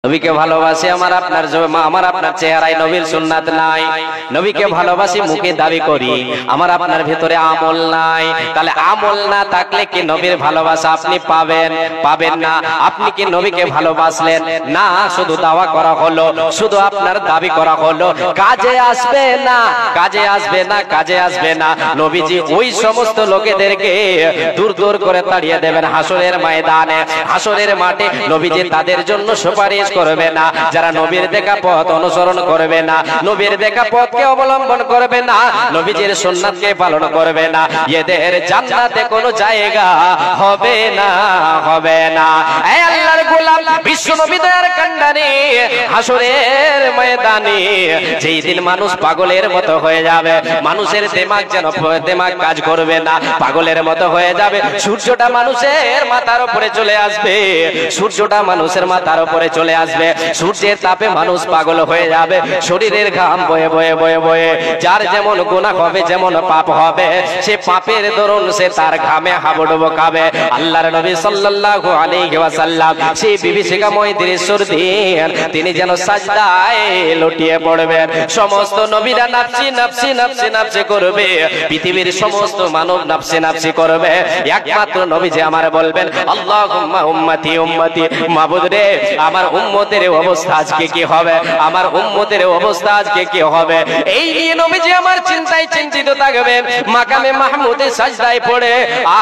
নবীকে ভালোবাসি আমার আপনার চেহারায় নবীর সুন্নাত নাই। নবীকে ভালোবাসি মুখে দাবি করি, আমার আপনার ভিতরে আমল নাই। তাহলে আমল না থাকলে কি নবীর ভালোবাসা আপনি পাবেন না? আপনি কি নবীকে ভালোবাসলেন না? শুধু দাওয়া করা হলো, শুধু আপনার দাবি করা হলো, কাজে আসবে না, কাজে আসবে না, কাজে আসবে না। নবীজি ওই সমস্ত লোকেদেরকে দূর দূর করে তাড়িয়ে দেবেন হাসরের ময়দানে, হাসরের মাঠে। নবীজি তাদের জন্য সুপারিশ করবে না যারা নবীর দেখা পথ অনুসরণ করবে না, নবীর দেখা পথকে অবলম্বন করবে না, নবীজির সুন্নাতকে পালন করবে না। এদের জান্নাতে কোনো জায়গা হবে না, হবে না। এই আল্লাহর গোলাম বিশ্ব নবী দয়ার কান্ডারি হাসরের ময়দানে যেই দিন মানুষ পাগলের মতো হয়ে যাবে, মানুষের দিমাগ কাজ করবে না, পাগলের মতো হয়ে যাবে। সূর্যটা মানুষের মাথার উপরে চলে আসবে, সূর্যটা মানুষের মাথার উপরে চলে আসবে, সূর্যের তাপে মানুষ পাগল হয়ে যাবে, শরীরের ঘাম বয়ে বয়ে বয়ে বয়ে। যার যেমন গুনাহ হবে, যেমন পাপ হবে, সে পাপের দরুন সে তার ঘামে হাবুডুবু খাবে। আল্লাহর নবী সাল্লাল্লাহু আলাইহি ওয়াসাল্লাম সেই বিভীষিকাময় দৃশ্যর দিন তিনি যেন সাজদায় লুটিয়ে পড়বেন। সমস্ত নবীরা নাফসি নাফসি নাফসি নাফসি করবে, পৃথিবীর সমস্ত মানব নাফসি নাফসি করবে, একমাত্র নবী যে আমার বলবেন আল্লাহুম্মা উম্মতি উম্মতি। মাবুদ রে, আমার উম্মতের অবস্থা আজকে কি হবে, আমার উম্মতের অবস্থা আজকে কি হবে, এই নিয়ে নবীজি আমার চিন্তায় চিন্তিত থাকবেন। মাকামে মাহমুদে সাজদায় পড়ে,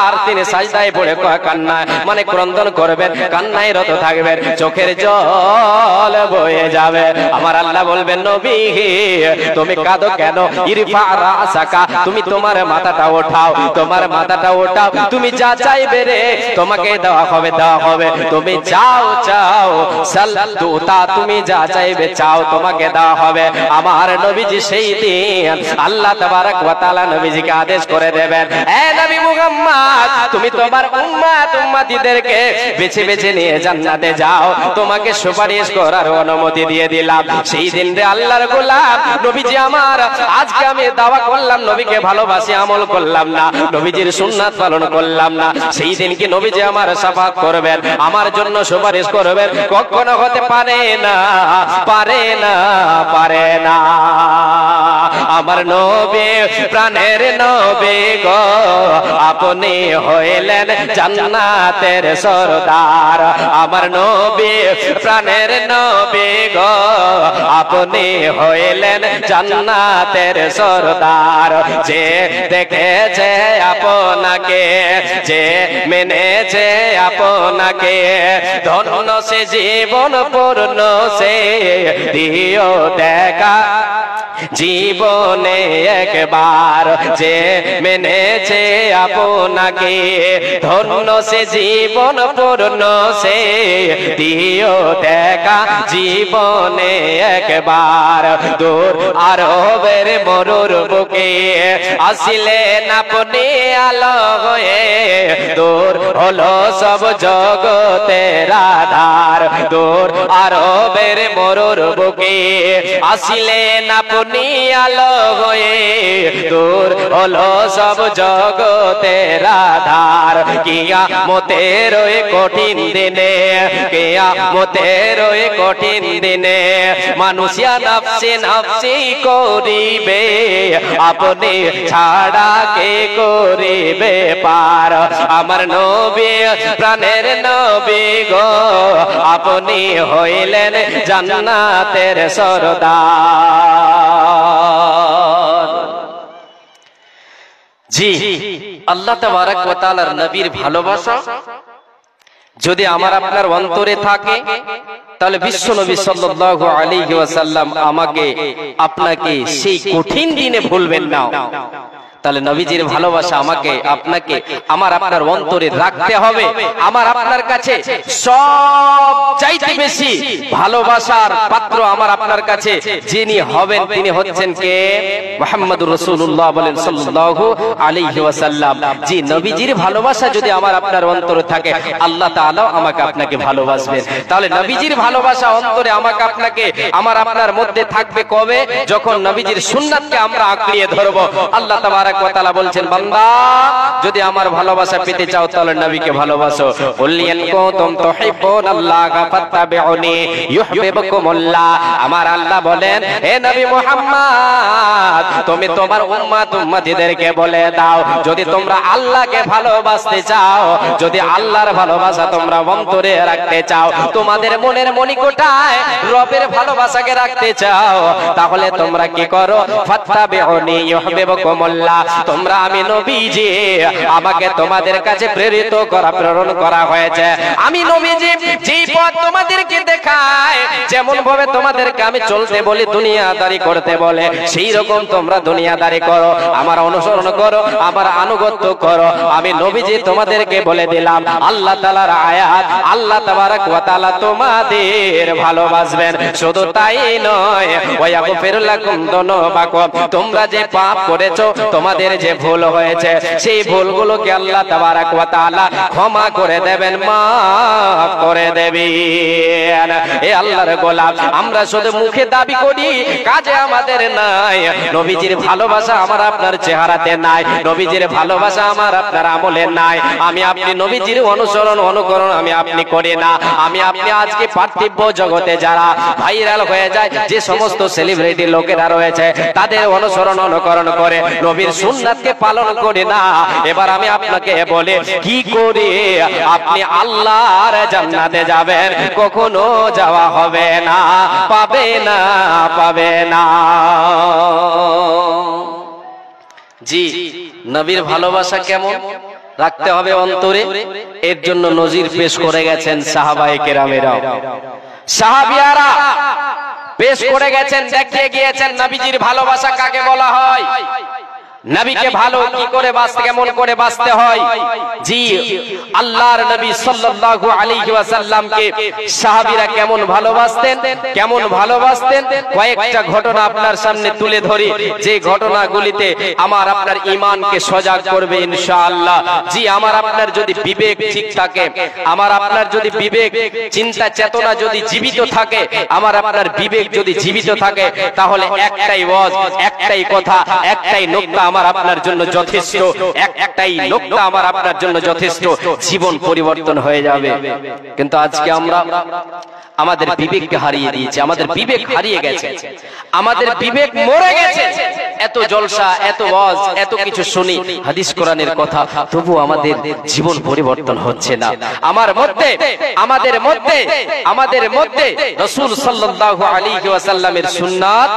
আর তিনি সাজদায় পড়ে কান্নায় মানে ক্রন্দন করবেন, কান্নায় রত থাকবেন, চোখের জল বয়ে যাবে। আমার আল্লাহ বলবেন নবী তুমি কাঁদো কেন? ইরফা রাসাকা, তুমি তোমার মাথাটা ওঠাও, তোমার মাথাটা ওঠাও, তুমি যা চাইবে রে তোমাকে দেওয়া হবে, দেওয়া হবে। তুমি চাও চাও সালতুতা, তুমি যা চাইবে চাও তোমাকে দেওয়া হবে। আমার নবীজি সেই দিন আল্লাহ তাবারক ওয়া তাআলা নবীজিকে আদেশ করে দেবেন, এ নবী মুহাম্মদ তুমি তোমার উম্মত উম্মতিদেরকে বেছে বেছে নিয়ে জান্নাতে যাও, তোমাকে সুপারিশ করার অনুমতি দিয়ে দিলাম। সেই দিন রে আল্লাহর গোলাম নবীজি আমার, আজকে আমি দাওয়া করলাম নবীকে ভালোবাসি, আমল করলাম না, নবীজির সুন্নাত পালন করলাম না, সেই দিন কি নবীজি আমার শাফাত করবেন, আমার জন্য সুপারিশ করবেন? কখনো হতে পারে না, পারে না, পারে না। আমার নবী প্রাণের নবী গো, আপনি হইলেন জান্নাতের সরদার। আমার নবী প্রাণের নবী গো, আপনি হইলেন জান্নাতের সরদার। যে দেখেছে আপনাকে, যে মেনেছে আপনাকে, ধন্য সে জীবন পূর্ণ সে দিও দেখা জীবনে একবার। যে মেনেছে আপনাকে, ধন্য সে জীবন পূর্ণ সে দিও দেখা জীবনে একবার। দূর আরবের মরুর বুকে আসিলেন আপনি আলো হয়ে, দূর হলো সব জগতের আধার। দূর আরবের মরুর বুকে আসিলেন আপনি আলো হয়ে, দূর হলো সব জগতের আধার। কিয়ামতের ওই কঠিন দিনে, কিয়ামতের ওই কঠিন দিনে মানুষিয়া নাফসি নাফসি করিবে, আপনি ছাড়া কে করিবে পার। আমার নবী প্রাণের নবী গো, আপনি হইলেন জান্নাতের সরদার। জি, আল্লাহ তাবারক ওয়া তাআলার নবীর ভালোবাসা যদি আমার আপনার অন্তরে থাকে, তাহলে বিশ্ব নবী সাল্লাল্লাহু আলাইহি ওয়াসাল্লাম আমাকে আপনাকে সেই কঠিন দিনে ভুলবেন না। তাহলে নবীজির ভালোবাসা আমাকে আপনাকে আমার আপনার অন্তরে রাখতে হবে। আমার আপনার কাছে সব চাইতে বেশি ভালোবাসার পাত্র আমার আপনার কাছে যিনি হবেন তিনি হচ্ছেন কে? মুহাম্মদুর রাসূলুল্লাহ বলেন সাল্লাল্লাহু আলাইহি ওয়াসাল্লাম। জি, নবীজির ভালোবাসা যদি আমার আপনার অন্তরে থাকে, আল্লাহ তাআলা আমাকে আপনাকে ভালোবাসবেন। তাহলে নবীজির ভালোবাসা অন্তরে আমাকে আপনাকে আমার আপনার মধ্যে থাকবে কবে? যখন নবীজির সুন্নাতকে আমরা আঁকড়িয়ে ধরব। আল্লাহ তাবারক তাবারাক ওয়া তাআলা বলছেন বান্দা যদি আমার ভালোবাসা পেতে চাও তাহলে নবীকে ভালোবাসো কুল ইন কুনতুম তুহিব্বুনাল্লাহা ফাত্তাবিউনি ইউহিব্বুকুমুল্লাহ আমার আল্লাহ বলেন হে নবী মুহাম্মদ তুমি তোমার উম্মতদেরকে বলে দাও যদি তোমরা আল্লাহকে ভালোবাসতে চাও যদি আল্লাহর ভালোবাসা তোমরা অন্তরে রাখতে চাও তোমাদের মনের মনিকোঠায় রবের ভালোবাসাকে রাখতে চাও তাহলে তোমরা কি করো ফাত্তাবিউনি ইউহিব্বুকুমুল্লাহ তোমরা আমি নবীজি আমাকে তোমাদের কাছে প্রেরণ করা হয়েছে আমি নবীজি যেই পথ তোমাদেরকে দেখায় যেমন ভাবে তোমাদেরকে আমি চলতে বলি দুনিয়াদারি করতে বলে সেই রকম তোমরা দুনিয়াদারি করো আমার অনুসরণ করো আমার আনুগত্য করো আমি নবীজি তোমাদেরকে বলে দিলাম আল্লাহ তাআলার আয়াত আল্লাহ তাবারাক ওয়া তাআলা তোমাদের ভালোবাসবেন শুধু তাই নয় ওয়া ইয়াগফির লাকুম যুনুবাকুম তোমরা যে পাপ করেছো তোমাদের যে ভুল হয়েছে সেই ভুলগুলোকে আল্লাহ তাবারাক ওয়া তাআলা ক্ষমা করে দেবেন মাফ করে দেবেন এ আল্লাহর গোলাম আমরা শুধু মুখে দাবি করি কাজে আমাদের নাই নবীজির ভালোবাসা আমার আপনার চেহারাতে নাই নবীজির ভালোবাসা আমার আপনার আমলে নাই আমি আপনি নবীজির অনুকরণ আমি আপনি করি না আমি আপনি আজকে পার্থিব জগতে যারা ভাইরাল হয়ে যায় যে সমস্ত সেলিব্রিটি লোকেরা রয়েছে তাদের অনুকরণ করে নবীর সুন্নাতকে পালন করে না এবার আমি আপনাকে বলি কি করে আপনি আল্লাহর জান্নাতে যাবেন কখনো যাওয়া হবে না পাবে না জি নবীর ভালোবাসা কেমন রাখতে হবে অন্তরে এর জন্য নজির পেশ করে গেছেন সাহাবায়ে কেরামেরা সাহাবিয়ারা পেশ করে গেছেন দেখিয়ে গিয়েছেন নবীজির ভালোবাসা কাকে বলা হয় নবীকে ভালো কি করে বাঁচতে কেমন করে বাঁচতে হয় জি আল্লাহর নবী সাল্লাল্লাহু আলাইহি ওয়াসাল্লামকে সাহাবীরা কেমন ভালোবাসতেন কয়েকটা ঘটনা আপনার সামনে তুলে ধরি যে ঘটনাগুলিতে আমার আপনার ঈমানকে সজাগ করবে ইনশাআল্লাহ জি আমার আপনার যদি বিবেক ঠিক থাকে আমার আপনার যদি বিবেক চিন্তা চেতনা যদি জীবিত থাকে আমার আপনার বিবেক যদি জীবিত থাকে তাহলে একটাই ওয়াজ একটাই কথা একটাই নুকতা আমার আপনার জন্য যথেষ্ট একটাই লোকটা আমার আপনার জন্য যথেষ্ট জীবন পরিবর্তন হয়ে যাবে কিন্তু আজকে আমরা আমাদের বিবেককে হারিয়ে দিয়েছি আমাদের বিবেক হারিয়ে গেছে আমাদের বিবেক মরে গেছে এত জলসা এত ওয়াজ এত কিছু শুনি হাদিস কোরআনের কথা তবু আমাদের জীবন পরিবর্তন হচ্ছে না আমাদের মধ্যে রাসূল সাল্লাল্লাহু আলাইহি ওয়াসাল্লামের সুন্নাত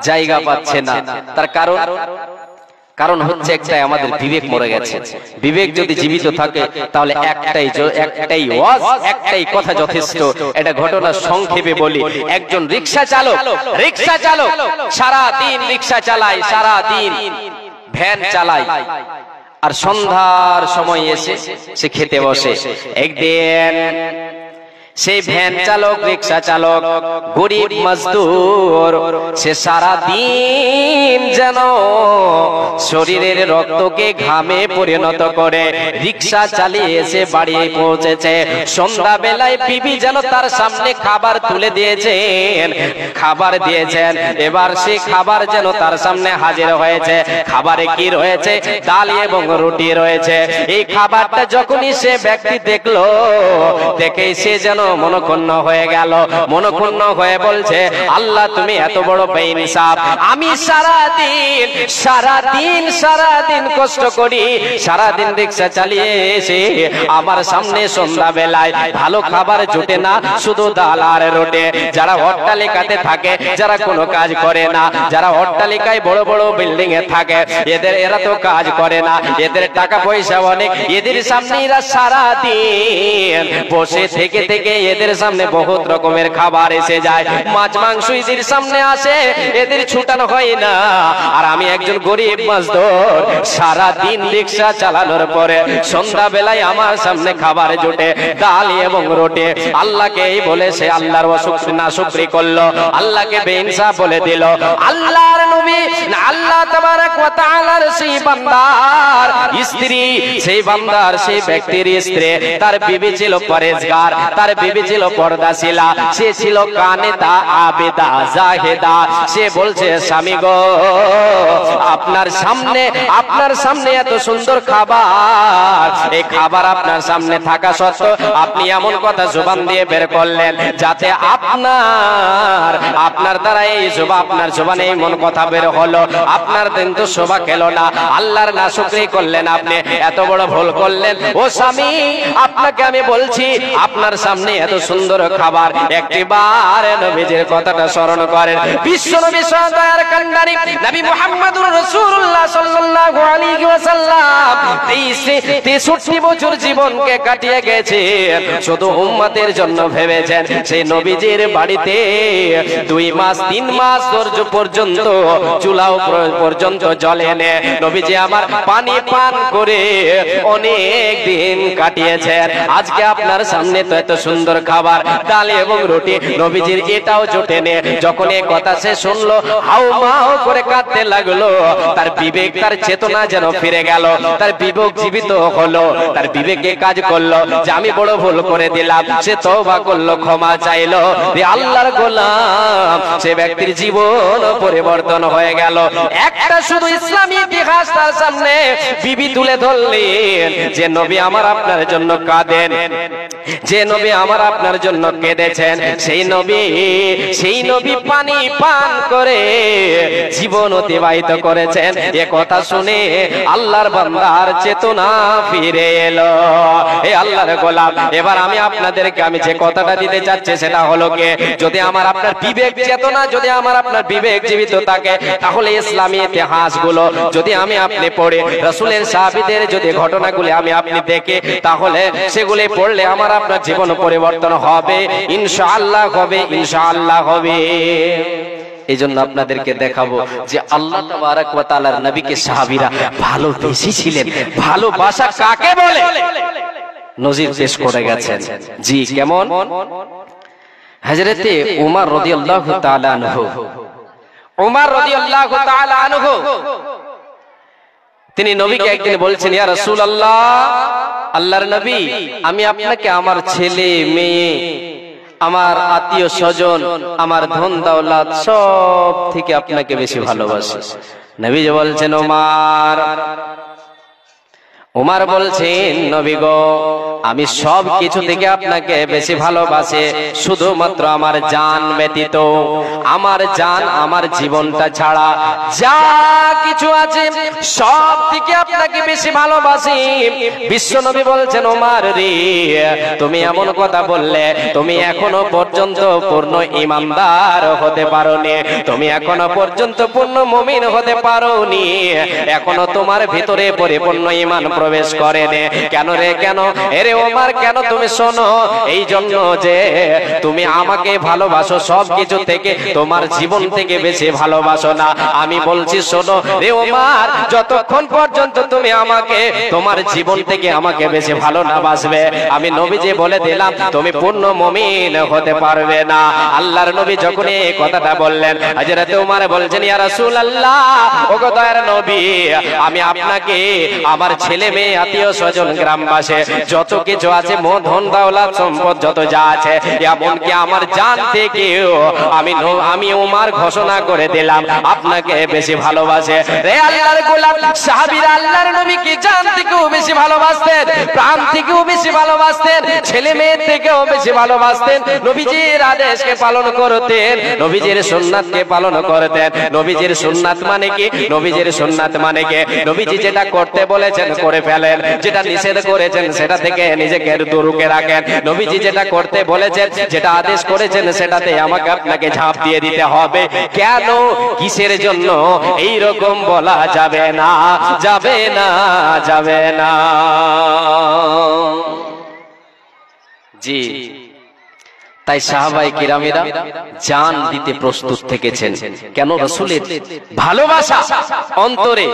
জায়গা পাচ্ছে না তার কারণ হচ্ছে একটাই আমাদের বিবেক মরে গেছে বিবেক যদি জীবিত থাকে তাহলে একটাই ওয়াজ একটাই কথা যথেষ্ট এটা ঘটনা সংক্ষেপে বলি একজন রিকশা চালক সারা দিন রিকশা চালায় সারা দিন ভ্যান চালায় আর সন্ধ্যার সময় এসে সে খেতে বসে একদিন সেই ভ্যান চালক রিকশা চালক গরিব মজদুর সে সারা দিন যেন শরীরের রক্তকে ঘামে পরিণত করে রিকশা চালিয়ে এসে বাড়ি পৌঁছেছে সন্ধ্যা বেলায় বিবি যেন তার সামনে খাবার তুলে দিয়েছেন এবার সেই খাবার যেন তার সামনে হাজির হয়েছে খাবারে কি রয়েছে ডাল এবং রুটি রয়েছে এই খাবারটা যখনই সে ব্যক্তি দেখলো দেখে সে যেন মনক্ষুণ্ণ হয়ে গেল মনক্ষুণ্ণ হয়ে বলছে আল্লাহ তুমি এত বড় বেইনসাফ আমি সারাদিন কষ্ট করি সারাদিন রিকশা চালিয়ে এসে আমার সামনে সন্ধ্যা বেলায় ভালো খাবার জুটে না শুধু ডাল আর রুটি যারা অট্টালিকাতে থাকে যারা কোনো কাজ করে না যারা অট্টালিকায় বড় বড় বিল্ডিং এ থাকে এরা তো কাজ করে না এদের টাকা পয়সা অনেক এদের সামনে এরা সারাদিন বসে থেকে এদের সামনে বহুত রকমের খাবার এসে যায় মাছ মাংস এদের সামনে আসে এদের ছুটানো হয় না আর আমি একজন গরিব মজদুর সারা দিন রিকশা চালানোর পরে সন্ধ্যা বেলায় আমার সামনে খাবার জুটে ডাল এবং রুটি আল্লাহকে এই বলে সে আল্লাহর নাশুকরি করলো আল্লাহকে বেইনসাফ বলে দিল আল্লাহর নবী আল্লাহ তাবারাক ওয়া তাআলার সেই বান্দার স্ত্রী সেই ব্যক্তির স্ত্রী তার বিবি ছিল পরেজগার তার বিবি ছিল পর্দাশীলা, সে ছিল কানেতা, আবেদা, জাহেদা। সে বলছে স্বামী গো, আপনার সামনে এত সুন্দর খাবার, এই খাবার আপনার সামনে থাকা সত্ত্বেও আপনি এমন কথা জবান দিয়ে বের করলেন যাতে আপনার দ্বারা আপনার জবানে এমন কথা বের হলো, আপনার দিন তো শোভা খেলো না, আল্লাহর নাশুকরি করলেন, আপনি এত বড় ভুল করলেন। ও স্বামী, আপনাকে আমি বলছি, আপনার সামনে এত সুন্দর খাবার, একটিবার নবীজির কথাটা স্মরণ করেন। বিশ্ব নবী দয়ার কান্ডারি নবী মুহাম্মদুর রাসূলুল্লাহ সাল্লাল্লাহু আলাইহি ওয়াসাল্লাম 63 বছর জীবনকে কাটিয়ে গেছে, শুধু উম্মতের জন্য ভেবেছেন। সেই নবীজির বাড়িতে 2 মাস 3 মাস পর্যন্ত চুলাও পর্যন্ত জ্বলে নে নবীজি আমার পানি পান করে অনেক দিন কাটিয়েছেন। আজকে আপনার সামনে তো এত সুন্দর খাবার, ডাল এবং রুটি, নবীজির এটাও জোটে নে। যখন এই কথা সে শুনলো, হাউমাউ করে কাঁদতে লাগলো। তার বিবেক, তার চেতনা যেন ফিরে গেল, তার বিবেক জীবিত হলো, তার বিবেকে কাজ করলো যে আমি বড় ভুল করে দিলাম। সে তওবা করলো, ক্ষমা চাইলো, আল্লাহর গোলাম সে ব্যক্তির জীবন পরিবর্তন হয়ে গেল। একটা শুধু ইসলামী ইতিহাস তার সামনে বিবি তুলে ধরলেন যে নবী আমার আপনার জন্য কাঁদেন, যে নবী আমার আপনার জন্য কেঁদেছেন, সেই নবী পানি পান করে জীবন অতিবাহিত করেছেন। এ কথা শুনে আল্লাহর বান্দার চেতনা ফিরে এলো। এ আল্লাহর গোলাম, এবার আমি আপনাদেরকে যে কথাটা দিতে চাচ্ছি সেটা হলো কি, যদি আমার আপনার বিবেক চেতনা, যদি আমার আপনার বিবেক জীবিত থাকে, তাহলে ইসলামী ইতিহাসগুলো যদি আপনি পড়ে, রাসূলের সাহাবীদের যদি ঘটনাগুলি আপনি দেখে, তাহলে সেগুলি পড়লে আমার আপনার জীবন পরিবর্তন হবে, ইনশাআল্লাহ হবে, ইনশাআল্লাহ হবে। এই জন্য আপনাদেরকে দেখাবো যে আল্লাহ তাবারক ওয়া তাআলার নবীকে সাহাবীরা ভালোবেসে ছিলেন। ভালোবাসা কাকে বলে নজির পেশ করে গেছেন। জি, কেমন? হযরতে উমর রাদিয়াল্লাহু তাআলা আনহু তিনি নবীকে একদিন বলছেন, ইয়া রাসূলুল্লাহ, আল্লাহর নবী, আমি আপনাকে আমার ছেলে মেয়ে, আমার আত্মীয় স্বজন, আমার ধন দৌলত সব থেকে আপনাকে বেশি ভালোবাসি। নবীজি বলছেন, উমর বলছেন, নবী গো, আমি সব কিছু থেকে আপনাকে বেশি ভালোবাসি, শুধুমাত্র আমার জান ব্যতীত, আমার জান, আমার জীবনটা ছাড়া যা কিছু আছে সব থেকে আপনাকে বেশি ভালোবাসি। বিশ্ব নবী বলছেন, ওমর রে, তুমি এমন কথা বললে, তুমি এখনো পর্যন্ত পূর্ণ ঈমানদার হতে পারোনি, তুমি এখনো পর্যন্ত পূর্ণ মুমিন হতে পারোনি, এখনো তোমার ভিতরে পরিপূর্ণ ঈমান প্রবেশ করেনি। কেন রে, কেন? এরে ওমর, কেন? তুমি শোনো, এই জন্য যে তুমি আমাকে ভালোবাসো, সব কিছু থেকে তোমার জীবন থেকে বেশি ভালোবাসো না। আমি বলছি শোনো রে ওমর, যতক্ষণ পর্যন্ত তুমি আমাকে তোমার জীবন থেকে আমাকে বেশি ভালো না বাসবে, আমি নবীজি বলে দিলাম তুমি পূর্ণ মুমিন হতে পারবে না। আল্লাহর নবী যখন এই কথাটা বললেন, হযরত ওমর বলছেন, ইয়া রাসূলুল্লাহ, ওগো দয়ার নবী, আমি আপনাকে আমার ছেলে মেয়ে, আত্মীয় স্বজন, গ্রামবাসী, যত কিছু আছে, ধন দৌলত সম্পদ যত যা আছে, এমনকি আমার জান থেকেও আমি ওমর ঘোষণা করে দিলাম আপনাকে বেশি ভালোবাসে। রে আল্লাহর গোলাম, সাহাবীরা আল্লাহর নবীকে জান থেকেও বেশি ভালোবাসতেন, প্রাণ থেকেও বেশি ভালোবাসতেন, ছেলে মেয়ে থেকেও বেশি ভালোবাসতেন, নবীজির আদেশকে পালন করতেন, নবীজির সুন্নাতকে পালন করতেন। নবীজির সুন্নাত মানে কি? নবীজির সুন্নাত মানে কি? নবীজি যেটা করতে বলেছেন করে ফেলেন, যেটা নিষেধ করেছেন সেটা থেকে নিজেকে দূরে রাখেন। নবীজি যেটা করতে বলেছেন, যেটা আদেশ করেছেন, সেটাতে আমাকে আপনাকে ঝাঁপ দিয়ে দিতে হবে। কেন, কিসের জন্য? এই রকম বলা যাবে না, যাবে না, যাবে না। জি, তাই সাহাবায়ে কিরামেরা জান দিতে প্রস্তুত থেকেছেন। কেন? রাসূলের ভালোবাসা অন্তরে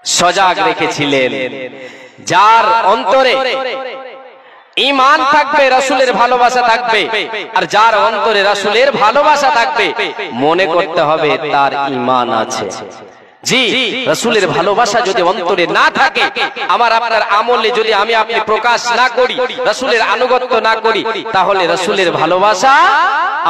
সজাগ রেখেছিলেন। যার অন্তরে ঈমান থাকবে, রাসূলের ভালোবাসা থাকবে, আর যার অন্তরে রাসূলের ভালোবাসা থাকবে, মনে করতে হবে তার ঈমান আছে। জি, রাসূলের ভালোবাসা যদি অন্তরে না থাকে, আমার আপনার আমলে যদি আমি আপনি প্রকাশ না করি, রাসূলের আনুগত্য না করি, তাহলে রাসূলের ভালোবাসা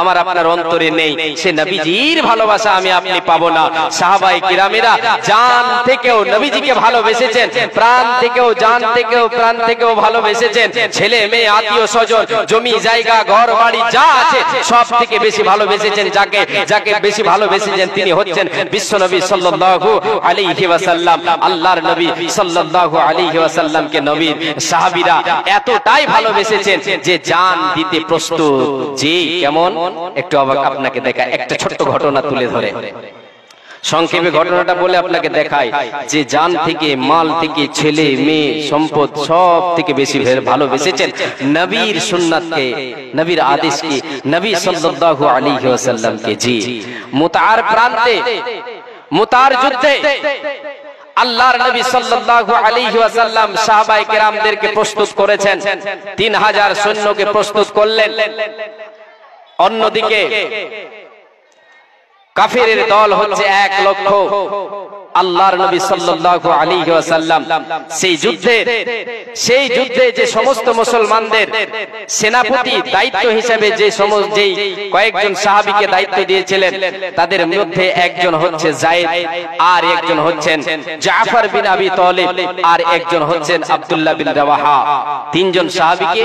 আমার আপনার অন্তরে নেই। সে নবীজির ভালোবাসা আমি আপনি পাবো না। সাহাবায়ে কিরামেরা জান থেকেও নবীজিকে ভালোবেসেছেন, প্রাণ থেকেও, জান থেকেও, প্রাণ থেকেও ভালোবেসেছেন। ছেলে মেয়ে আত্মীয় স্বজন জমি জায়গা ঘর বাড়ি যা আছে সব থেকে বেশি ভালোবেসেছেন যাকে, যাকে বেশি ভালোবেসেছেন তিনি হচ্ছেন বিশ্বনবী সাল্লাল্লাহু আলাইহি ওয়াসাল্লাম। আল্লাহর নবী সাল্লাল্লাহু আলাইহি ওয়াসাল্লামকে নবীর সাহাবীরা এতটাই ভালোবেসেছেন যে জান দিতে প্রস্তুত। জি, কেমন একটু আপনাকে দেখায় একটা ছোট্ট ঘটনা তুলে ধরে, সংক্ষেপে ঘটনাটা বলে আপনাকে দেখায় যে জান থেকে, মাল থেকে, ছেলে মেয়ে সম্পদ সব থেকে বেশি ভালোবেসেছেন নবীর সুন্নাতকে, নবীর আদেশকে, নবী সাল্লাল্লাহু আলাইহি ওয়াসাল্লামকে। জি, মুতার প্রান্তে, মুতার যুদ্ধে আল্লাহর নবী সাল্লাল্লাহু আলাইহি ওয়াসাল্লাম সাহাবায়ে কেরামদেরকে প্রস্তুত করেছেন, 3000 সৈন্যকে প্রস্তুত করলেন। অন্যদিকে কাফিরের দল হচ্ছে 1 লক্ষ। আল্লাহর নবী সাল্লাল্লাহু আলাইহি ওয়াসাল্লাম সেই যুদ্ধে যে সমস্ত মুসলমানদের সেনাপতি দায়িত্ব হিসেবে যেই কয়েকজন সাহাবীকে দায়িত্ব দিয়েছিলেন, তাদের মধ্যে একজন হচ্ছে যায়েদ, আর একজন হচ্ছেন জাফর বিন আবি তালিব, আর একজন হচ্ছেন আব্দুল্লাহ বিন রাওয়াহা। 3 জন সাহাবীকে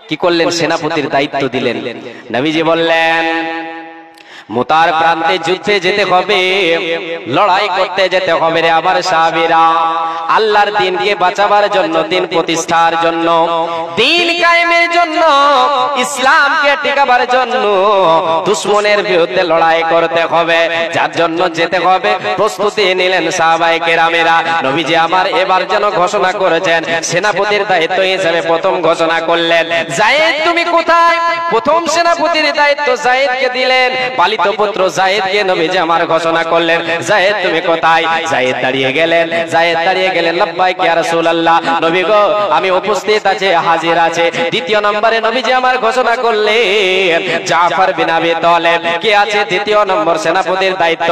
কি করলেন? সেনাপতির দায়িত্ব দিলেন। নবীজি বললেন, মুতার প্রান্তে যুদ্ধে যেতে হবে, লড়াই করতে যেতে হবে রে আমার সাহাবীরা। আল্লাহর দ্বীনকে বাঁচাবার জন্য, দ্বীন প্রতিষ্ঠার জন্য, দ্বীন কায়েমের জন্য, ইসলামকে টিকাবার জন্য দুশমনের বিরুদ্ধে লড়াই করতে হবে, যার জন্য যেতে হবে। প্রস্তুতি নিলেন সাহাবায়ে কেরামেরা। নবীজি আমার এবার যেন ঘোষণা করেছেন, সেনাপতির দায়িত্ব হিসেবে প্রথম ঘোষণা করলেন, যায়েদ তুমি কোথায়? প্রথম সেনাপতির দায়িত্ব যায়েদকে দিলেন, পালিত পুত্র যায়েদকে নবীজি আমার ঘোষণা করলেন, যায়েদ তুমি কোথায়? যায়েদ দাঁড়িয়ে গেলেন, লাব্বাইক ইয়া রাসূলুল্লাহ, নবী গো আমি উপস্থিত আছি, হাজির আছে। দ্বিতীয় নম্বরে নবীজি আমার ঘোষণা করলেন, জাফর বিন আবি তালিব কে আছে দ্বিতীয় নম্বর সেনাপতির দায়িত্ব।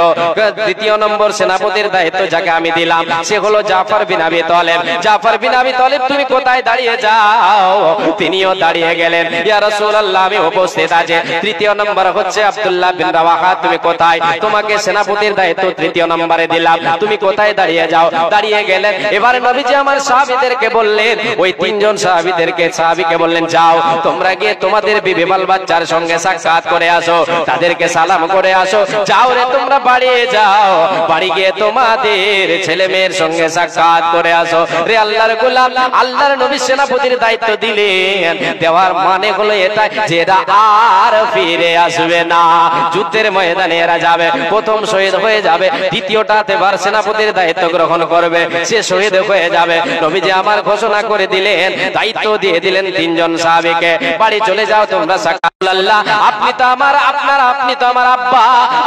দ্বিতীয় নম্বর সেনাপতির দায়িত্ব যাকে আমি দিলাম সে হলো জাফর বিন আবি তালিব। জাফর বিন আবি তালিব তুমি কোথায়? দাঁড়িয়ে যাও। তিনিও দাঁড়িয়ে গেলেন, ইয়া রাসূলুল্লাহ আমি উপস্থিত আছি। তৃতীয় নম্বর হচ্ছে আব্দুল্লাহ বিন রাওয়াহা, তুমি কোথায়? তোমাকে সেনাপতির দায়িত্ব তৃতীয় নম্বরে দিলাম, তুমি কোথায়? দাঁড়িয়ে যাও। দাঁড়িয়ে গেলেন। এবারে নবীজি আমার সাহাবীদেরকে বললেন, ওই 3 জন সাহাবীকে বললেন, যাও তোমরা গিয়ে তোমাদের বিবি বাল বাচ্চার সঙ্গে সাক্ষাৎ করে আসো, তাদেরকে সালাম করে আসো। যাও রে তোমরা বাড়ি যাও, বাড়ি গিয়ে তোমাদের ছেলে মেয়ের সঙ্গে সাক্ষাৎ করে আসো। রে আল্লাহর গোলাম, আল্লাহর নবী সেনাপতির দায়িত্ব দিলেন, দেওয়ার মানে হলো এটা যে এরা আর ফিরে আসবে না। যুদ্ধের ময়দানে এরা যাবে, প্রথম শহীদ হয়ে যাবে, দ্বিতীয়টাতে এবার সেনাপতির দায়িত্ব গ্রহণ করবে, সে শহীদ হয়ে যাবে। নবীজি আমার ঘোষণা করে দিলেন, দায়িত্ব দিয়ে দিলেন 3 জন সাহাবীকে, বাড়ি চলে যাও তোমরা। আল্লাহ আপনি তো আমার আপনি তো আমার আব্বা,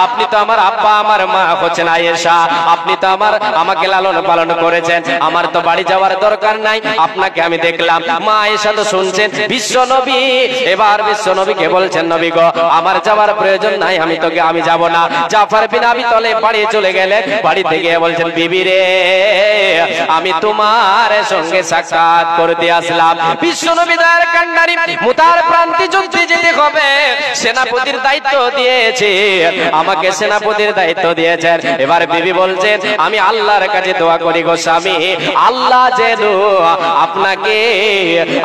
আপনি তো আমার আব্বা, আমার মা হচ্ছেন আয়েশা, আপনি তো আমাকে লালন পালন করেছেন, আমার তো বাড়ি যাওয়ার দরকার নাই, আপনাকে আমি দেখলাম। মা আয়েশা তো শুনছেন বিশ্ব নবী, এবার বিশ্ব নবীকে বলছেন, নবী গো আমার যাওয়ার প্রয়োজন নাই, আমি যাব না। জাফর বিন আবি তালিব বাড়ি চলে গেলেন। বাড়িতে গিয়ে বলছেন, বিবি রে আমি তোমার সঙ্গে সাক্ষাৎ করতে আসলাম। বিশ্ব নবী দয়ার কান্ডারি, মুতার প্রান্তে যুদ্ধে যেতে হবে, সেনাপতির দায়িত্ব দিয়েছে, আমাকে সেনাপতির দায়িত্ব দিয়েছেন। এবার বিবি বলছেন, আমি আল্লাহর কাছে দোয়া করি গো স্বামী, আল্লাহ যেন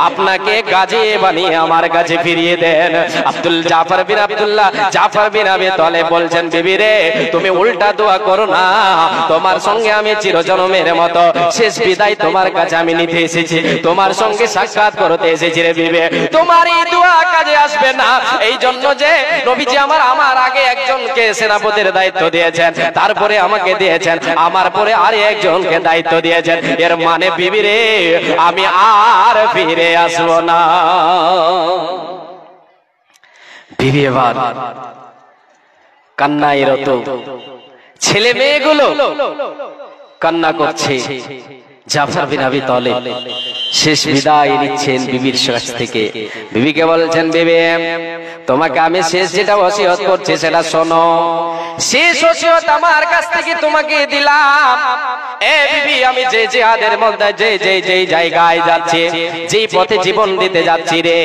আপনাকে গাজী বানিয়ে আমার কাছে ফিরিয়ে দেন। জাফর বিন আবি তালিব বলছেন, বিবি রে তুমি উল্টা দোয়া করো না, তোমার সঙ্গে আমি চিরজন্মের মতো শেষ বিদায় তোমার কাছে আমি নিতে এসেছি, তোমার সঙ্গে সাক্ষাৎ করতে এসেছি রে বিবি, তোমার এই দোয়া কাজে আসবে না। এই জন্য যে নবীজি আমার আগে একজনকে সেনাপতির দায়িত্ব দিয়েছেন, তারপরে আমাকে দিয়েছেন, আমার পরে আর একজনকে দায়িত্ব দিয়েছেন, এর মানে বিবি রে আমি আর ফিরে আসবো না। বিবি এবার কান্নায় রত, ছেলে মেয়েগুলো কান্না করছে, জাফর বিন আবি তালিব শেষ বিদায় নিচ্ছেন বিবির কাছ থেকে। বিবিকে বলছেন, বিবি তোমাকে আমি শেষ যেটা ওসিয়ত করছি সেটা শোনো। শেষ ওসিয়ত আমার কাছ থেকে তোমাকে দিলাম। এ বিবি, আমি যে জিহাদের মধ্যে যে জায়গায় যাচ্ছি, যেই পথে জীবন দিতে যাচ্ছি রে,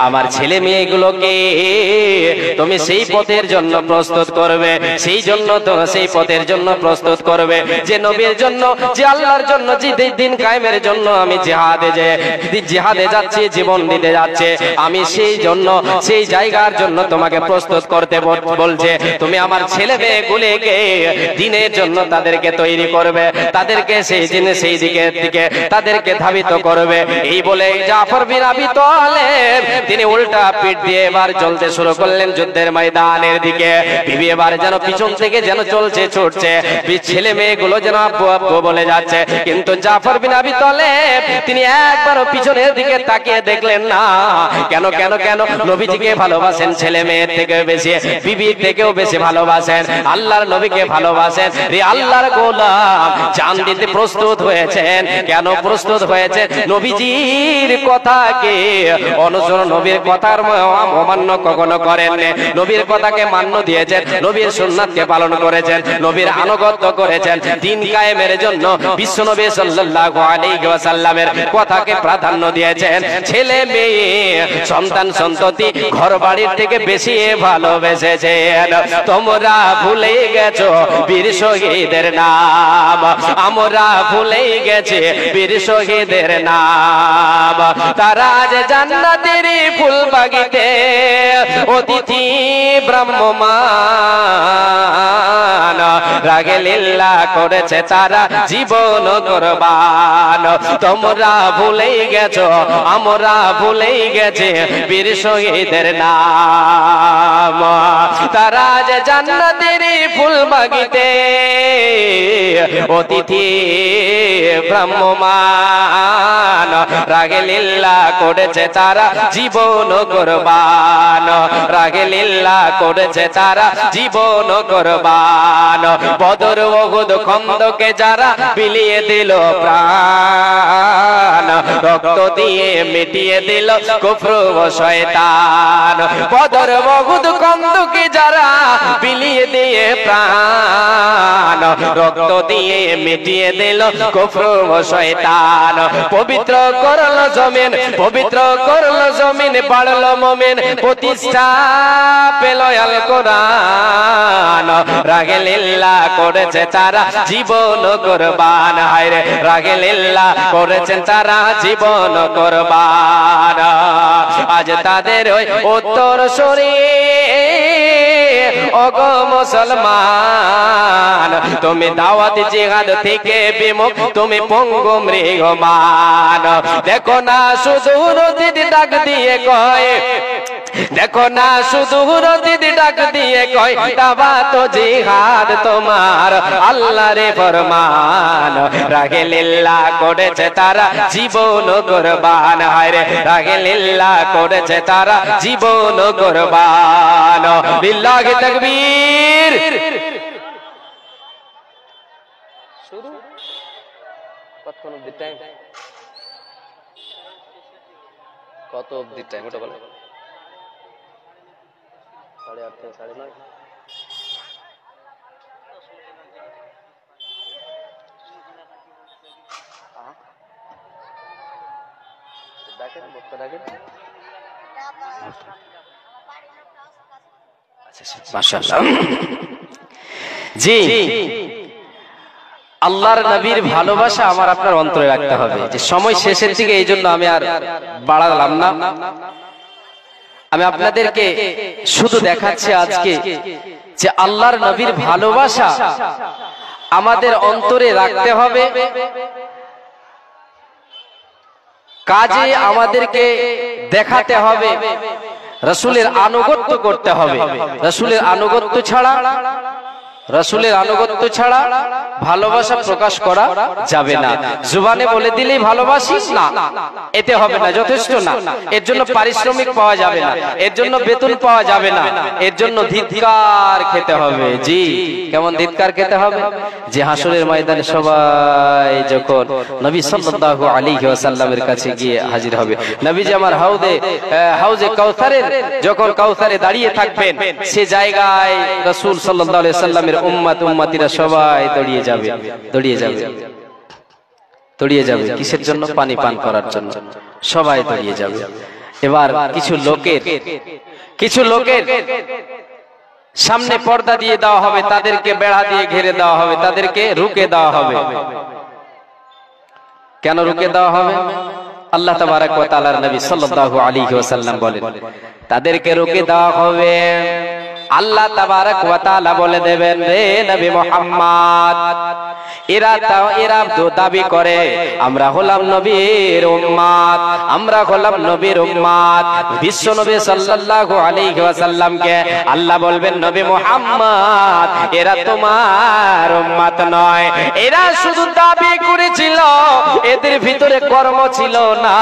আমার ছেলে মেয়েগুলোকে তুমি সেই পথের জন্য প্রস্তুত করবে, সেই জন্য তো সেই পথের জন্য প্রস্তুত করবে যে নবীর জন্য, যে আল্লাহর জন্য, যে দিন কায়েমের জন্য আমি জিহাদে যাচ্ছি, জীবন দিতে যাচ্ছে, আমি সেই জন্য সেই জায়গার জন্য তোমাকে প্রস্তুত করতে বলছে। তুমি আমার ছেলে মেয়েগুলোকে দিনের জন্য তাদেরকে তৈরি করবে, তাদেরকে সেই দিনে সেই দিকে তাদেরকে ধাবিত করবে। এই বলে জাফর বিন আবি তালিব তিনি উল্টা পিঠ দিয়ে এবার চলতে শুরু করলেন যুদ্ধের ময়দানের দিকে। বিবি এবার যেন পিছন থেকে যেন চলছে, ছুটছে, ছেলে মেয়েগুলো যেন আব্বু আব্বু বলে যাচ্ছে, কিন্তু জাফর বিন আবি তালিব তিনি একবারও পিছনের দিকে তাকিয়ে দেখলেন না। কেন কেন কেন? নবীজিকে ভালোবাসেন, ছেলে মেয়ের থেকেও বেশি, বিবির থেকেও বেশি ভালোবাসেন, আল্লাহর নবীকে ভালোবাসেন। রে আল্লাহর গোলাম জান দিতে প্রস্তুত হয়েছেন। কেন প্রস্তুত হয়েছে? নবীজির কথাকে অনুসরণ, নবীর কথার অমান্য কখনো করেন, নবীর কথাকে মান্য দিয়েছেন, নবীর সুন্নাতকে পালন করেছেন, নবীর আনুগত্য করেছেন, দিন কায়েমের জন্য বিশ্বনবী সাল্লাল্লাহু আলাইহি ওয়াসাল্লামের কথাকে প্রাধান্য দিয়েছেন। ছেলে মেয়ে সন্তান সন্ততি ঘর বাড়ির থেকে বেশি ভালোবেসেছেন। তোমরা ভুলে গেছো বীর শহীদের নাম, আমরা ভুলে গেছি বীর শহীদের নাম। তারা আজ জান্নাতের ফুল বাগিতে অতিথি ব্রাহ্মমান, রাগে লিল্লাহ করেছে তারা জীবন কুরবান। তোমরা ভুলে গেছো, আমরা ভুলে গেছি বীর শহীদের নাম। তারা আজ জান্নাতের ফুল বাগিতে অতিথি ব্রাহ্মমান, রাগে লিল্লাহ করেছে তারা জীবন কুরবান, রাগে লিল্লাহ করেছে তারা জীবন কুরবান। বদর উহুদ খন্দকে যারা বিলিয়ে দিল প্রাণ, রক্ত দিয়ে মিটিয়ে দিল কুফর ও শয়তান। বদর উহুদ খন্দকে যারা বিলিয়ে দিয়ে প্রাণ, রক্ত দিয়ে মিটিয়ে দিল কুফর ও শয়তান। পবিত্র করল জমিন, পবিত্র করল জমিন, বাড়ল মুমিন, প্রতিষ্ঠা পেল আল কোরআন। রাগে লিল্লাহ করেছে তারা জীবন কুরবান, হায়রে রাগে লিল্লাহ করেছেন তারা জীবন কুরবান। আজ তাদের ওই উত্তর সরি ওগো মুসলমান, তুমি দাওয়াত জিহাদ থেকে বিমুখ, তুমি পঙ্গু মৃগমান। দেখো না শুধু নদীর ডাক দিয়ে কয়, দেখো না শুধু নদীর ডাক দিয়ে কয়, দাওয়াত জিহাদ তোমার আল্লাহর ফরমান। রাগে লিল্লাহ করেছে তারা জীবন কুরবান, হায়রে রাগে লিল্লাহ করেছে তারা জীবন কুরবান। লিল্লাহি তাকবীর। শুরু কতক্ষণ অবধি টাইম? কত অবধি টাইম ওটা বলো? 8:30 থেকে 9:30। ডাকেন, বক্তা ডাকেন। মাশাআল্লাহ। জি, আল্লাহর নবীর ভালোবাসা আমার আপনার অন্তরে রাখতে হবে। যে সময় শেষের দিকে, এই জন্য আমি আর বাড়ালাম না। আমি আপনাদেরকে শুধু দেখাচ্ছি আজকে যে আল্লাহর নবীর ভালোবাসা আমাদের অন্তরে রাখতে হবে, কাজে আমাদেরকে দেখাতে হবে, রাসূলের আনুগত্য করতে হবে। রাসূলের আনুগত্য ছাড়া রাসূলের আনুগত্য ছাড়া ভালোবাসা প্রকাশ করা যাবে না। জুবানে বলে দিলেই ভালোবাসি না, এতে হবে না, যথেষ্ট না। এর জন্য পারিশ্রমিক পাওয়া যাবে না, এর জন্য বেতন পাওয়া যাবে না, এর জন্য ধিক্কার খেতে হবে। জি, কেমন ধিক্কার খেতে হবে? যে হাসরের ময়দানে সবাই যখন নবী সাল্লাল্লাহু আলাইহি ওয়াসাল্লামের কাছে গিয়ে হাজির হবে, নবীজি আমার হাউজে কাউসারের যখন কাউসারে দাঁড়িয়ে থাকবেন, সে জায়গায় রাসূল সাল্লাল্লাহু আলাইহি ওয়াসাল্লামের উম্মতিরা সবাই দৌড়িয়ে যাবে। কিসের জন্য? পানি পান করার জন্য সবাই দৌড়িয়ে যাবে। এবার কিছু লোকের সামনে পর্দা দিয়ে দেওয়া হবে, তাদেরকে বেড়া দিয়ে ঘিরে দেওয়া হবে, তাদেরকে রুকে দেওয়া হবে। কেন রুকে দেওয়া হবে? আল্লাহ তাবারক ওয়া তাআলার নবী সাল্লাল্লাহু আলাইহি ওয়াসাল্লাম বলেন, তাদেরকে রুকে দেওয়া হবে। আল্লাহ তাবারক ওয়া তাআলা বলে দেবেন, রে নবী মুহাম্মদ, এরা দাবি করে আমরা হলাম নবীর উম্মত, আমরা হলাম নবীর উম্মত। বিশ্ব নবী সাল্লাল্লাহু আলাইহি ওয়াসাল্লামকে আল্লাহ বলবেন, নবী মুহাম্মদ, এরা তোমার উম্মত নয়, এরা শুধু দাবি করেছিল, এদের ভিতরে কর্ম ছিল না,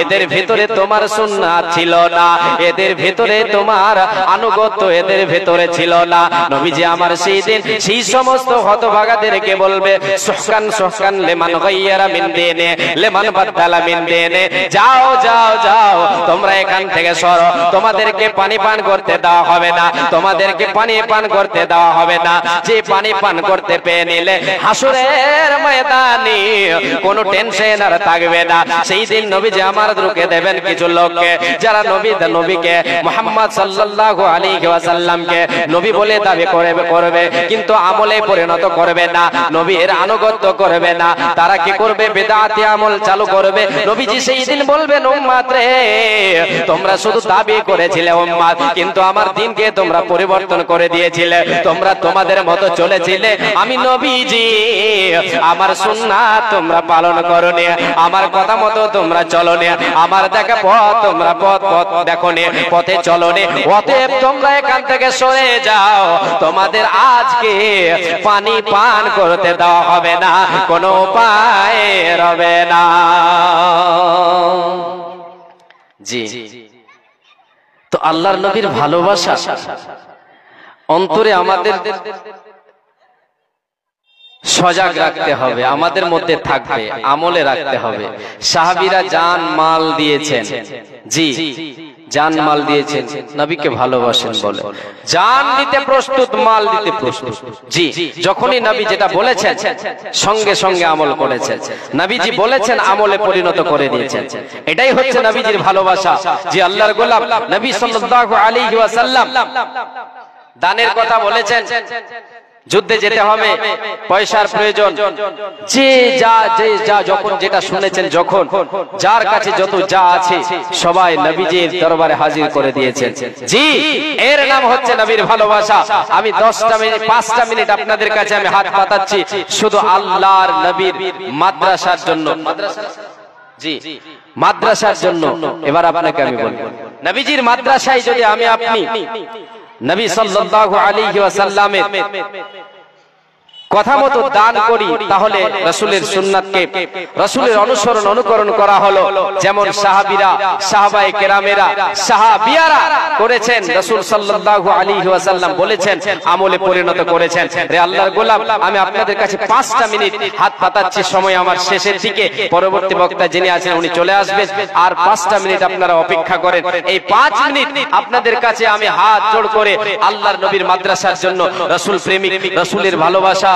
এদের ভিতরে তোমার সুন্নাত ছিল না, এদের ভিতরে তোমার আনুগত্য এদের ভিতরে ছিল না। নবীজি আমার সেই দিন সেই সমস্ত হতভাগাদেরকে বলবে, সুহকান সুহকান লিমান গায়্যারা মিন দীনে লিমান বাদদালা মিন দীনে, যাও যাও যাও, তোমরা এখান থেকে সরো, তোমাদেরকে পানি পান করতে দেওয়া হবে না, তোমাদেরকে পানি পান করতে দেওয়া হবে না। যে পানি পান করতে পেয়ে নিলে হাসরের ময়দানে কোনো টেনশন আর থাকবে না। সেই দিন নবীজি আমার রুকে দেবেন কিছু লোককে, যারা নবীকে মুহাম্মদ সাল্লাল্লাহু আলাইহি ওয়াসাল্লামকে নবী বলে দাবি করবে, কিন্তু আমলে পরিণত করবে না, নবীর আনুগত্য করবে না। তারা কি করবে? বিদআতি আমল চালু করবে। নবীজি সেই দিন বলবেন, উম্মত রে, তোমরা শুধু দাবি করেছিলে উম্মত, কিন্তু আমার দ্বীনকে তোমরা পরিবর্তন করে দিয়েছিলে, তোমরা তোমাদের মতো চলেছিলে। আমি নবীজি আমার সুন্নাত তোমরা পালন করোনি, আমার কথা মতো তোমরা চলোনি, আমার দেখা পথ তোমরা পথ দেখোনি, পথে চলোনি। অতএব তোমরা এখান থেকে সরে যাও, তোমাদের আজকে পানি পান করতে দেওয়া হবে না, কোনো উপায় রবে না। জি, তো আল্লাহর নবীর ভালোবাসা অন্তরে আমাদের সজাগ রাখতে হবে, আমাদের মধ্যে থাকবে, আমলে রাখতে হবে। সাহাবীরা জান মাল দিয়েছেন, জি জান মাল দিয়েছেন, নবীকে ভালোবাসেন বলে জান দিতে প্রস্তুত, মাল দিতে প্রস্তুত। জি, যখনই নবী যেটা বলেছেন সঙ্গে সঙ্গে আমল করেছেন, নবীজি বলেছেন আমলে পরিণত করে দিয়েছেন। এটাই হচ্ছে নবীজির ভালোবাসা। যে আল্লাহর গোলাম নবী সাল্লাল্লাহু আলাইহি ওয়াসাল্লাম দানের কথা বলেছেন, যুদ্ধে যেতে হবে, পয়সার প্রয়োজন, যে যা যখন যেটা শুনেছেন, যখন যার কাছে যত যা আছে সবাই নবীজির দরবারে হাজির করে দিয়েছেন। জি, এর নাম হচ্ছে নবীর ভালোবাসা। আমি 5টা মিনিট আপনাদের কাছে আমি হাত পাতাচ্ছি শুধু আল্লাহর নবীর মাদ্রাসার জন্য। জি, মাদ্রাসার জন্য। এবার আপনাকে আমি বলবো, নবীজির মাদ্রাসায় যদি আমি আপনি নবী সাল্লাল্লাহু আলাইহি ওয়াসাল্লামের কথা মতো দান করি, তাহলে রাসূলের সুন্নাতকে, রাসূলের অনুকরণ করা হলো। যেমন সাহাবীরা, সাহাবায়ে কেরামেরা, সাহাবিয়ারা করেছেন, রাসূল সাল্লাল্লাহু আলাইহি ওয়াসাল্লাম বলেছেন, আমলে পরিণত করেছেন। রে আল্লাহর গোলাম, আমি আপনাদের কাছে 5টা মিনিট হাত পাতাচ্ছি, সময় আমার শেষের দিকে। পরবর্তী বক্তা যিনি আছেন উনি চলে আসবেন, আর 5টা মিনিট আপনারা অপেক্ষা করেন। এই 5 মিনিট আপনাদের কাছে আমি হাত জোড় করে আল্লাহর নবীর মাদ্রাসার জন্য, রাসূল প্রেমিক, রাসূলের ভালোবাসা,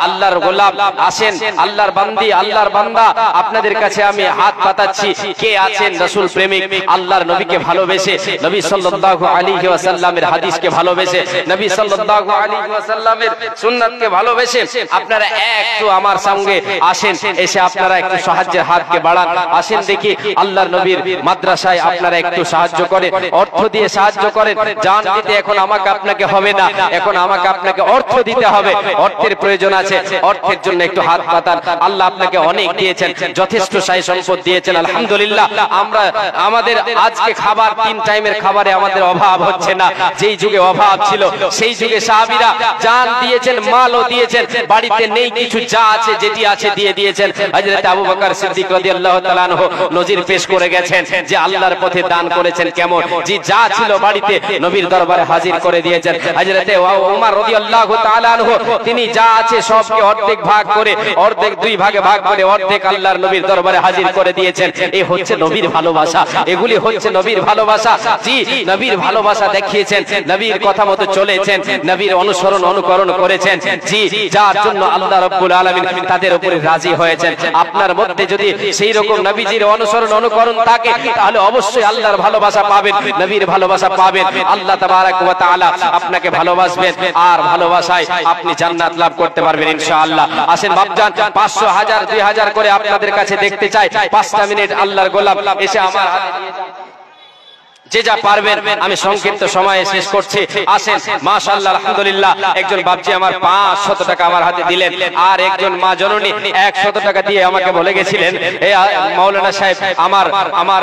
আল্লাহর গোলাম আসেন, আল্লাহর বান্দি, আল্লাহর বান্দা, আপনাদের কাছে আমি হাত পাতাচ্ছি। কে আছেন রাসূল প্রেমিক, আল্লাহর নবীকে ভালোবেসে, নবী সাল্লাল্লাহু আলাইহি ওয়াসাল্লামের হাদিসকে ভালোবেসে, নবী সাল্লাল্লাহু আলাইহি ওয়াসাল্লামের সুন্নাতকে ভালোবেসে আপনারা একটু আমার সঙ্গে আসেন, এসে আপনারা একটু সাহায্যের হাতকে বাড়ান। আসেন দেখি আল্লাহর নবীর মাদ্রাসায় আপনারা একটু সাহায্য করেন, অর্থ দিয়ে সাহায্য করেন। জান দিতে এখন আমাকে আপনাকে হবে না, এখন আমাকে আপনাকে অর্থ দিতে হবে। অর্থের প্রয়োজন আছে, অর্থের জন্য একটু হাত পাতান। আল্লাহ আপনাকে অনেক দিয়েছেন, যথেষ্ট সাই সম্পদ দিয়েছেন, আলহামদুলিল্লাহ। আমরা আমাদের আজকে খাবার 3 টাইমের খাবারে আমাদের অভাব হচ্ছে না। যেই যুগে অভাব ছিল সেই যুগে সাহাবীরা জান দিয়েছেন, মালও দিয়েছেন, বাড়িতে নেই কিছু, যা আছে যেটি আছে দিয়ে দিয়েছেন। হযরত আবু বকর সিদ্দিক রাদিয়াল্লাহু তাআলা আনহু নজির পেশ করে গেছেন যে আল্লাহর পথে দান করেছেন কেমন, যে যা ছিল বাড়িতে নবীর দরবারে হাজির করে দিয়েছেন। হযরত ওমর রাদিয়াল্লাহু তাআলা আনহু তিনি যা আছে সবকে অর্ধেক ভাগ করে, অর্ধেক 2 ভাগে ভাগ করে অর্ধেক আল্লাহর নবীর দরবারে হাজির করে দিয়েছেন। এই হচ্ছে নবীর ভালোবাসা, এগুলি হচ্ছে নবীর ভালোবাসা। জি, নবীর ভালোবাসা দেখিয়েছেন, নবীর কথা মতো চলেছেন, নবীর অনুসরণ অনুকরণ করেছেন। জি, যার জন্য আল্লাহ রাব্বুল আলামিন তাদের উপরে রাজি হয়েছেন। আপনার মধ্যে যদি সেই রকম নবীজির অনুসরণ অনুকরণ থাকে তাহলে অবশ্যই আল্লাহর ভালোবাসা পাবেন, নবীর ভালোবাসা পাবেন। আল্লাহ তাবারাক ওয়া তাআলা আপনাকে ভালোবাসবেন, আর ভালোবাসায় আপনি জান্নাত লাভ করতে পারবেন ইনশাআল্লাহ। আসেন বাপজান, 500, 1000, 2000 করে আপনাদের কাছে দেখতে চাই। 5টা মিনিট আল্লাহর গোলাম এসে আমার হাতে দিয়ে যান। যে যা পারবেন, আমি সংক্ষিপ্ত সময়ে শেষ করছি। আসেন, মাশাআল্লাহ, আলহামদুলিল্লাহ। একজন বাপজি আমার 500 টাকা আমার হাতে দিলেন, আর একজন মা জননী 100 টাকা দিয়ে আমাকে বলে গেছিলেন, এই মাওলানা সাহেব, আমার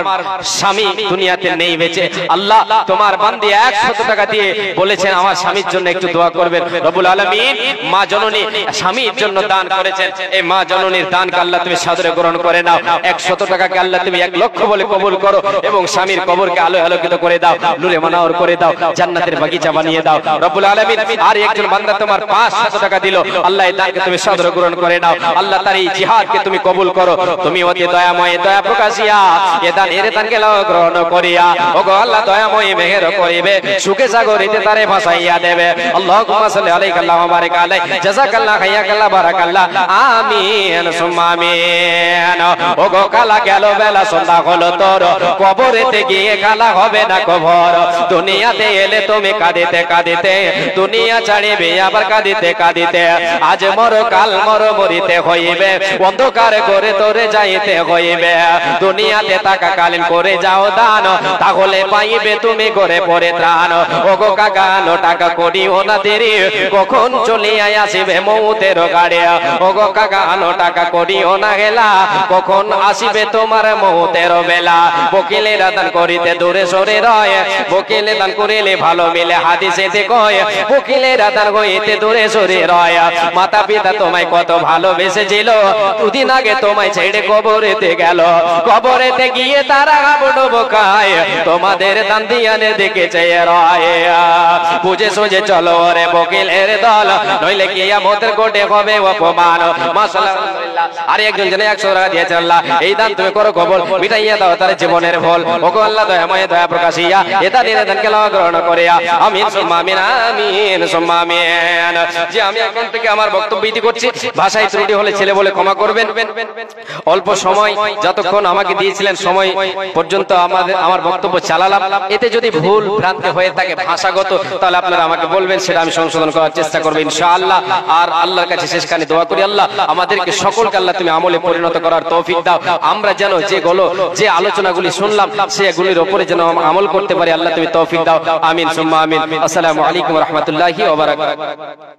স্বামী দুনিয়াতে নেই বেঁচে, আল্লাহ তোমার বান্দি 100 টাকা দিয়ে বলেছেন আমার স্বামীর জন্য একটু দোয়া করবেন। রব্বুল আলামিন মা জননী স্বামীর জন্য দান করেছেন, এই মা জননীর দানকে আল্লাহ তুমি সাদরে গ্রহণ করে নাও। 100 টাকাকে আল্লাহ তুমি 1 লক্ষ বলে কবুল করো, এবং স্বামীর কবরকে আলো আলোকিত করে দাও, নূরে মানাওয়ার করে দাও, জান্নাতের বাগিচা বানিয়ে দাও রব্বুল আলামিন। আর একজন বান্দা তোমার 500 টাকা দিল, আল্লাহ এই দানকে তুমি সাদরে গ্রহণ করে নাও। আল্লাহ তার এই জিহাদকে তুমি কবুল করো, তুমি অতি দয়াময় দয়া প্রকাশিয়া এ দান এর দানকে গ্রহণ করিয়া ওগো আল্লাহ দয়াময় মেহের করিবে, সুখে সাগরিতে তারে ভাসাইয়া দেবে। আল্লাহুম্মা সাল্লি আলাইকা আল্লাহুম্মা বারিক আলাইক, জাযাকাল্লাহ খাইয়াকাল্লাহ বারাকাল্লাহ, আমিন সুম্মা আমিন। ওগো কালা গেল বেলা, সন্ধ্যা হলো তোর, কবরেতে গিয়ে কালা হবে না কবর। দুনিয়াতে এলে তুমি কাঁদিতে কাঁদিতে, দুনিয়া ছাড়িবে আবার কাঁদিতে কাঁদিতে। আজ মর কাল মর মরিতে হইবে, অন্ধকার করে তোরে যাইতে হইবে। দুনিয়াতে থাকাকালীন করে যাও দান, তাহলে পাইবে তুমি করে পরে ত্রাণ। ওগো কাকা নো টাকা করিও না দেরি, কখন চলিয়া আসিবে মৌতের গাড়ি। ওগো কাকা নো টাকা করিও না গেলা, কখন আসিবে তোমার মৌতের বেলা। বকিলের দান করিতে দূরে সরে রয়, বকিলে দান করিলে ভালো মিলে, হাদিসেতে কয় বকিলের দান হইতে দূরে সরে রয়। মাতা পিতা তোমায় কত ভালোবেসেছিল, দুদিন আগে তোমায় ছেড়ে কবরেতে গেল, কবরেতে গিয়ে তারা বড় বোকায় তোমাদের দান দিয়ানে দেখে চেয়ে রয়। বুঝে সুঝে চলো রে বকিলের দল, নইলে কিয়ামতের কোটে হবে অপমান। মাশাআল্লাহ, আলহামদুলিল্লাহ। আর একজন জনে 100 টাকা দিয়েছে, আল্লাহ এই দান তুমি করো কবুল, মিটাইয়া দাও তার জীবনের ভুল। ওগো আল্লাহ দয়াময় দয়া প্রকাশিয়া এটা নিয়ে দানকে গ্রহণ করিয়া আমিন সুম্মা আমিন, আমিন সুম্মা আমিন। যে আমি এখন থেকে আমার বক্তব্য ইতি করছি, ভাষায় ত্রুটি হলে ছেলে বলে ক্ষমা করবেন। অল্প সময় যতক্ষণ আমাকে দিয়েছিলেন সময় পর্যন্ত আমার বক্তব্য চালালাম, এতে যদি ভুল ভ্রান্তি হয়ে থাকে ভাষাগত, তাহলে আপনারা আমাকে বলবেন, সেটা আমি সংশোধন করার চেষ্টা করব ইনশাআল্লাহ। আর আল্লাহর কাছে শেষখানে দোয়া করি, আল্লাহ আমাদেরকে সকলকে আল্লাহ তুমি আমলে পরিণত করার তৌফিক দাও। আমরা যেন যে আলোচনাগুলি শুনলাম সেগুলির উপরে যেন আমল করতে পারি, আল্লাহ তুমি তৌফিক দাও। আমিন সুম্মা আমিন। আসসালামু আলাইকুম ওয়া রাহমাতুল্লাহি ওয়া বারাকাতুহু।